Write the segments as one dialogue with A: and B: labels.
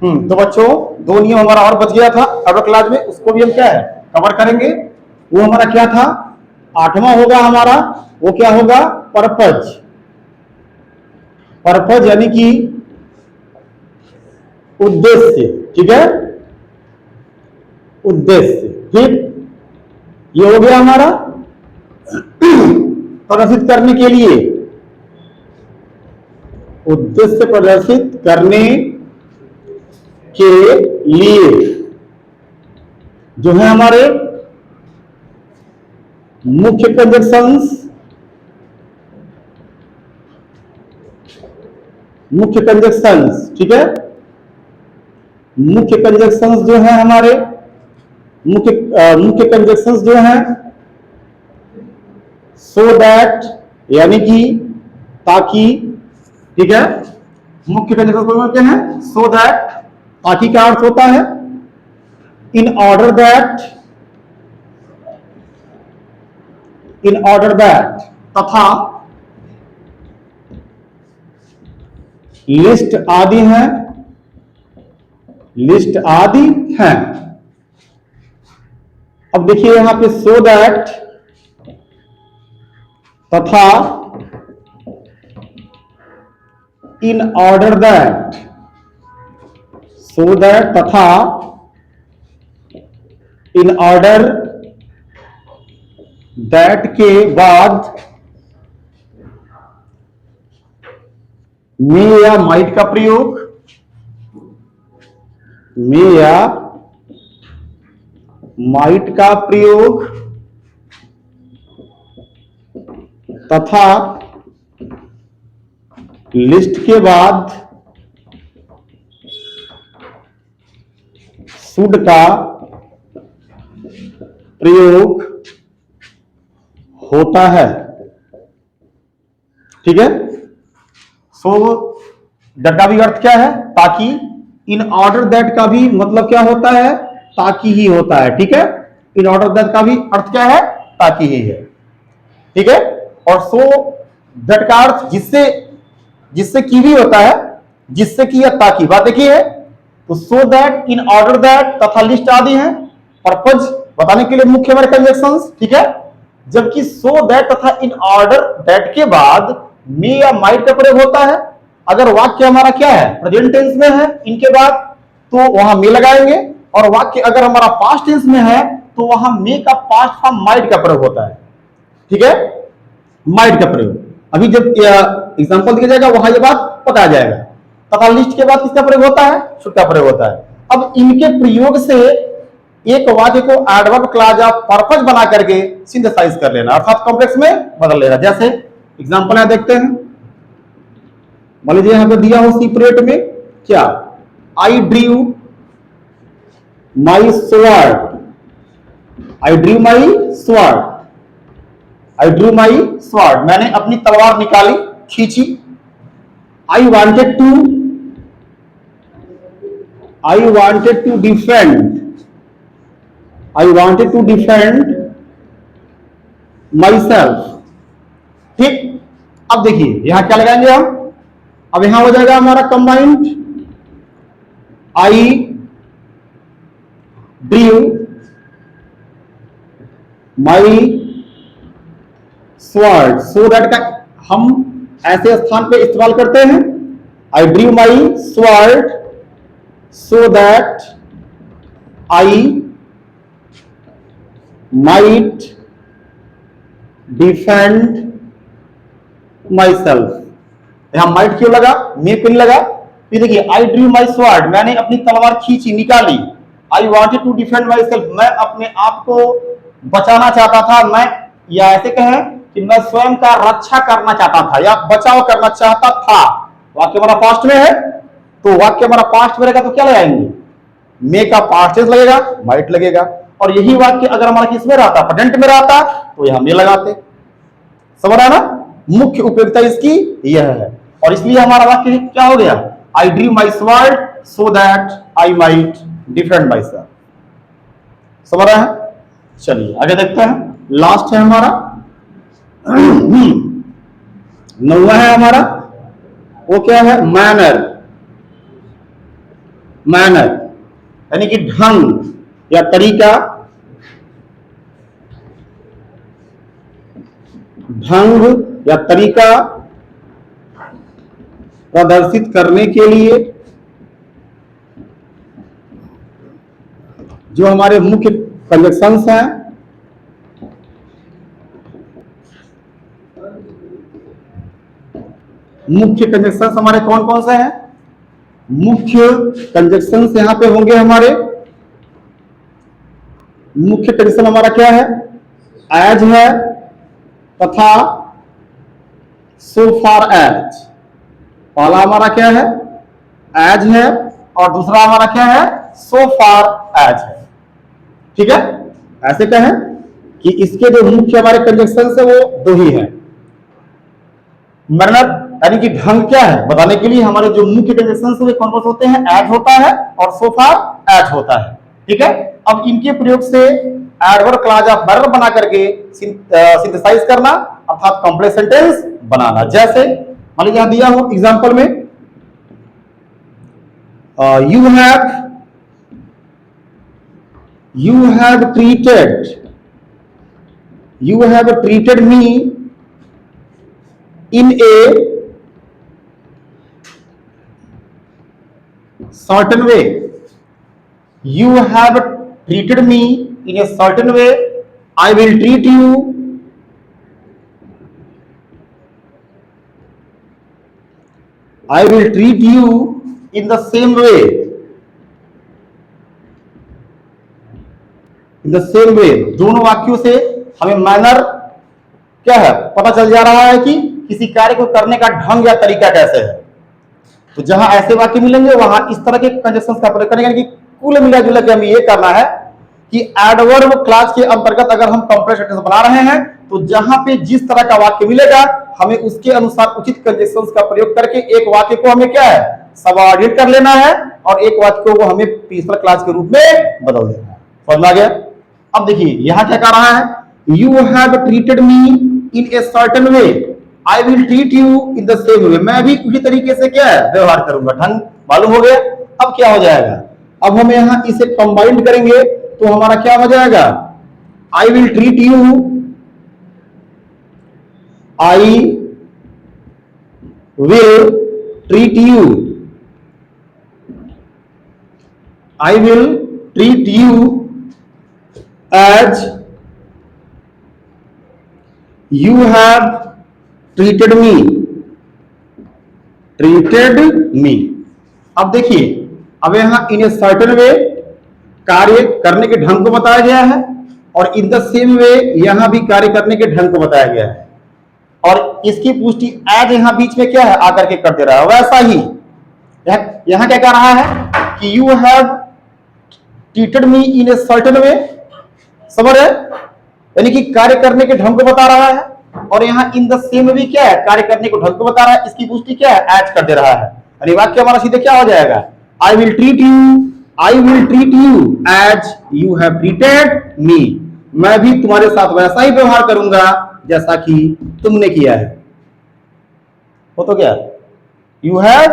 A: तो बच्चों दो नियम हमारा और बच गया था अगले क्लास में, उसको भी हम क्या है कवर करेंगे। वो हमारा क्या था, आठवां होगा हमारा, वो क्या होगा, पर्पज। पर्पज यानी कि उद्देश्य, ठीक है, उद्देश्य। ठीक, ये हो गया हमारा प्रदर्शित करने के लिए, उद्देश्य प्रदर्शित करने के लिए जो है हमारे मुख्य कंजक्शंस, मुख्य कंजक्शंस, ठीक है, मुख्य कंजक्शंस जो है हमारे मुख्य कंजक्शंस जो है, सो दैट यानी कि ताकि, ठीक है, मुख्य कंजक्शंस बोलते हैं सो दैट, ताकि का अर्थ होता है in order that, in order that, तथा लिस्ट आदि हैं, लिस्ट आदि हैं। अब देखिए यहां पे सो दैट तथा in order that, so that तथा इन ऑर्डर दैट के बाद मे या माइट का प्रयोग, मे या माइट का प्रयोग तथा लिस्ट के बाद शुड का प्रयोग होता है, ठीक है। सो दैट का भी अर्थ क्या है, ताकि। इन ऑर्डर दैट का भी मतलब क्या होता है, ताकि ही होता है, ठीक है। इन ऑर्डर दैट का भी अर्थ क्या है, ताकि ही है, ठीक है। और सो दैट का अर्थ जिससे, जिससे की भी होता है, जिससे की या ताकि, बात देखिए। तो so that, in order that तथा लिस्ट आदि है, पर्पज बताने के लिए मुख्य हमारे कंजक्शंस, ठीक है। जबकि सो दैट तथा इन ऑर्डर दैट के बाद मे या माइट का प्रयोग होता है। अगर वाक्य हमारा क्या है, प्रेजेंट टेंस में है, इनके बाद तो वहां मे लगाएंगे, और वाक्य अगर हमारा पास्ट टेंस में है तो वहां मे का पास्ट फॉर्म माइट का प्रयोग होता है, ठीक है, माइट का प्रयोग। अभी जब एग्जांपल दिया जाएगा वहां ये बात पता जाएगा। तथा लिस्ट के बाद किसका प्रयोग होता है, शुड का प्रयोग होता है। अब इनके प्रयोग से एक वाक्य को एडवर्ब क्लॉज ऑफ पर्पज बना करके सिंथेसाइज कर लेना, अर्थात कॉम्प्लेक्स में बदल लेना। जैसे एग्जांपल यहां देखते हैं, मान लीजिए यहां पे दिया हो सेपरेट में क्या, I drew my sword, I drew my sword, I drew my sword, मैंने अपनी तलवार निकाली, खींची। I wanted to defend, I wanted to defend myself, ठीक। अब देखिए यहां क्या लगाएंगे हम, अब यहां हो जाएगा हमारा combined, I drew my sword, so that का हम ऐसे स्थान पे इस्तेमाल करते हैं, I drew my sword so that I might defend myself. यहां माइट क्यों लगा, मे क्यों लगा, फिर देखिए आई ड्रीव माई स्वॉर्ड, मैंने अपनी तलवार खींची, निकाली। I wanted to defend myself, मैं अपने आप को बचाना चाहता था, मैं, या ऐसे कहें कि मैं स्वयं का रक्षा करना चाहता था या बचाव करना चाहता था। वाक्य हमारा पास्ट में है, तो वाक्य हमारा पास्ट में रहेगा तो क्या लगाएंगे, मे का पास्ट टेंस लगेगा, माइट लगेगा। और यही वाक्य अगर हमारा किस में रहता, प्रेजेंट में रहता, तो यहां मे लगाते। समझ रहा ना, मुख्य उपयोगिता इसकी यह है। और इसलिए हमारा वाक्य क्या हो गया, I drew my sword so that I might defend myself. समझ रहा है, चलिए आगे देखते हैं। लास्ट है हमारा नौवा है हमारा, वो क्या है, मैनर। मैनर यानी कि ढंग या तरीका, ढंग या तरीका प्रदर्शित करने के लिए जो हमारे मुख्य कंजक्शंस हैं, मुख्य कंजक्शंस हमारे कौन कौन से हैं? मुख्य कंजक्शंस यहां पे होंगे हमारे, मुख्य कंजक्शन हमारा क्या है? एज है तथा सो फार एज। पहला हमारा क्या है? एज है और दूसरा हमारा क्या है? सो फार एज है। ठीक है, ऐसे कहें कि इसके जो मुख्य हमारे कंजक्शन है वो दो ही हैं। मैनर यानी कि ढंग क्या है बताने के लिए हमारे जो मुख्य कंजक्शन है वे कौन कौन से होते हैं? एज होता है और सो फार एज होता है। ठीक है, अब इनके प्रयोग से एडवर्ब क्लॉज ऑफ मैनर बना करके सिंथेसाइज करना अर्थात कॉम्प्लेक्स सेंटेंस बनाना। जैसे मान लीजिए यहां दिया हो एग्जांपल में, you have treated me in a certain way. You have treated me in a certain way. I will treat you in the same way. In the same way. दोनों वाक्यों से हमें मैनर क्या है पता चल जा रहा है कि किसी कार्य को करने का ढंग या तरीका कैसे है। तो जहां ऐसे वाक्य मिलेंगे वहां इस तरह के कंजक्शंस का प्रयोग करेंगे। यानी कि कुल मिला जुला के हमें यह करना है कि एडवर्ब क्लॉज के अंतर्गत अगर हम कॉम्प्लेक्स सेंटेंस बना रहे हैं तो जहां पे जिस तरह का वाक्य मिलेगा हमें उसके अनुसार उचित कंजक्शंस का प्रयोग करके एक वाक्य को हमें क्या है सबऑर्डिनेट कर लेना है और एक वाक्य को हमें प्रिंसिपल क्लॉज के रूप में बदल देना है। समझ आ गया? अब देखिए यहां क्या कह रहा है? You have treated me in a certain way, I will treat you in the same way. मैं भी उसी तरीके से क्या है व्यवहार करूंगा। ढंग मालूम हो गया? अब क्या हो जाएगा? अब हम यहां इसे कंबाइंड करेंगे तो हमारा क्या हो जाएगा? I will treat you, I will treat you, I will treat you as you have treated me, अब देखिए अब यहां इन ए सर्टेन वे कार्य करने के ढंग को बताया गया है और इन द सेम वे यहां भी कार्य करने के ढंग को बताया गया है और इसकी पुष्टि एज यहां बीच में क्या है आकर के कर दे रहा है। वैसा ही यहां क्या कह रहा है कि you have treated me in a certain way, समझ है? यानी कि कार्य करने के ढंग को बता रहा है और यहां इन द सेम भी क्या है कार्य करने को ढंग को बता रहा है। इसकी पुष्टि क्या है एज कर दे रहा है। यानी वाक्य हमारा सीधे क्या हो जाएगा? I will treat you as you have treated me. मैं भी तुम्हारे साथ वैसा ही व्यवहार करूंगा जैसा कि तुमने किया है। हो तो क्या? You have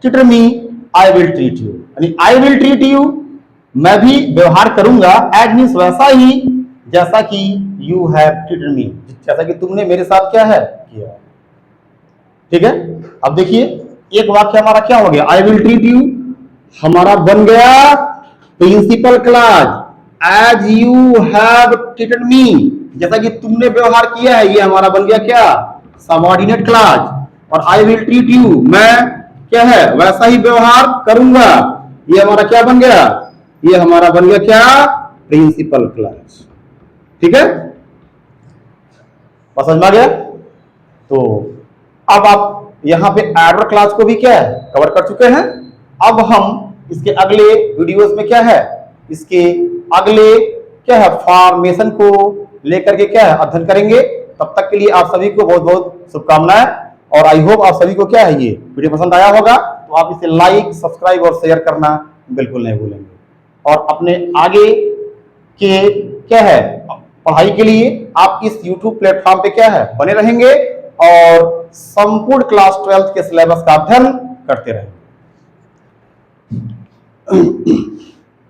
A: treated me, I will treat you. यानी आई विल ट्रीट यू मैं भी व्यवहार करूंगा, एज मीन्स वैसा ही जैसा कि यू हैव ट्रीटेड मी, जैसा कि तुमने मेरे साथ क्या है किया। ठीक है, अब देखिए एक वाक्य हमारा क्या हो गया? आई विल ट्रीट यू हमारा बन गया principal clause, as you have treated me जैसा कि तुमने व्यवहार किया है, ये हमारा बन गया क्या सबऑर्डिनेट क्लॉज। और आई विल ट्रीट यू मैं क्या है वैसा ही व्यवहार करूंगा, ये हमारा क्या बन गया? ये हमारा बन गया क्या प्रिंसिपल क्लॉज। ठीक है, समझ में आ गया? तो अब आप यहां पे एडवर्ब क्लॉज को भी क्या है कवर कर चुके हैं। अब हम इसके अगले वीडियोस में क्या है इसके अगले क्या है फॉर्मेशन को लेकर के क्या है अध्ययन करेंगे। तब तक के लिए आप सभी को बहुत बहुत शुभकामनाएं और आई होप आप सभी को क्या है ये वीडियो पसंद आया होगा। तो आप इसे लाइक सब्सक्राइब और शेयर करना बिल्कुल नहीं भूलेंगे और अपने आगे के क्या है पढ़ाई के लिए आप इस YouTube प्लेटफॉर्म पे क्या है बने रहेंगे और संपूर्ण क्लास 12 के सिलेबस का अध्ययन करते रहेंगे।